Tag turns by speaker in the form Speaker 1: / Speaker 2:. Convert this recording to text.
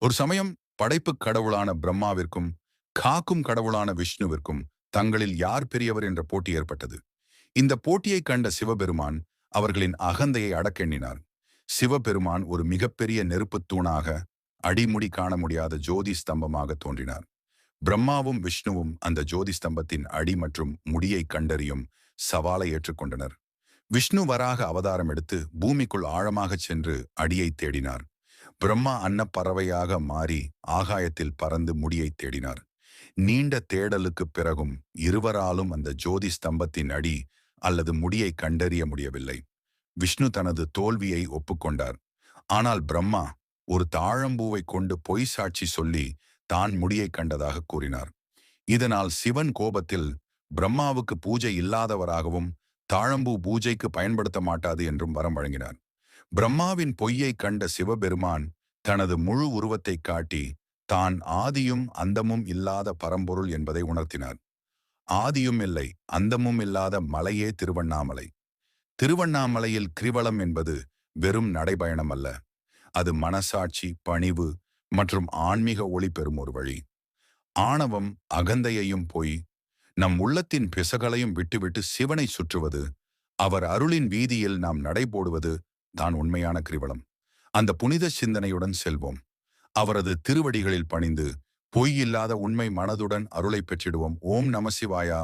Speaker 1: ஒரு சமயம் படைப்புக் கடவுளான பிரம்மாவிற்கும் காக்கும் கடவுளான விஷ்ணுவிற்கும் தங்களில் யார் பெரியவர் என்ற போட்டி ஏற்பட்டது. இந்த போட்டியை கண்ட சிவபெருமான் அவர்களின் அகந்தையை அடக்கெண்ணினார். சிவபெருமான் ஒரு மிகப்பெரிய நெருப்புத் தூணாக, அடிமுடி காண முடியாத ஜோதி ஸ்தம்பமாக தோன்றினார். பிரம்மாவும் விஷ்ணுவும் அந்த ஜோதி ஸ்தம்பத்தின் அடி மற்றும் முடியை கண்டறியும் சவாலை ஏற்றுக்கொண்டனர். விஷ்ணு வராக அவதாரம் எடுத்து பூமிக்குள் ஆழமாகச் சென்று அடியை தேடினார். பிரம்மா அன்னப்பறவையாக மாறி ஆகாயத்தில் பறந்து முடியை தேடினார். நீண்ட தேடலுக்குப் பிறகும் இருவராலும் அந்த ஜோதி ஸ்தம்பத்தின் அடி அல்லது முடியை கண்டறிய முடியவில்லை. விஷ்ணு தனது தோல்வியை ஒப்புக்கொண்டார். ஆனால் பிரம்மா ஒரு தாழம்பூவை கொண்டு பொய் சாட்சி சொல்லி தான் முடியை கண்டதாக கூறினார். இதனால் சிவன் கோபத்தில் பிரம்மாவுக்கு பூஜை இல்லாதவராகவும் தாழம்பூ பூஜைக்கு பயன்படுத்த மாட்டாது என்றும் வரம் வழங்கினார். பிரம்மாவின் பொய்யை கண்ட சிவபெருமான் தனது முழு உருவத்தை காட்டி தான் ஆதியும் அந்தமும் இல்லாத பரம்பொருள் என்பதை உணர்த்தினார். ஆதியும் இல்லை, அந்தமும் இல்லாத மலையே திருவண்ணாமலை. திருவண்ணாமலையில் கிரிவலம் என்பது வெறும் நடைபயணம் அல்ல. அது மனசாட்சி, பணிவு மற்றும் ஆன்மீக ஒளி பெறும் ஒரு வழி. ஆணவம், அகந்தையையும் போய் நம் உள்ளத்தின் பிசகளையும் விட்டுவிட்டு சிவனை சுற்றுவது, அவர் அருளின் வீதியில் நாம் நடைபோடுவது தான் உண்மையான கிரிவலம். அந்த புனித சிந்தனையுடன் செல்வோம். அவரது திருவடிகளில் பணிந்து பொய் இல்லாத உண்மை மனதுடன் அருளை பெற்றிடுவோம். ஓம் நம சிவாயா.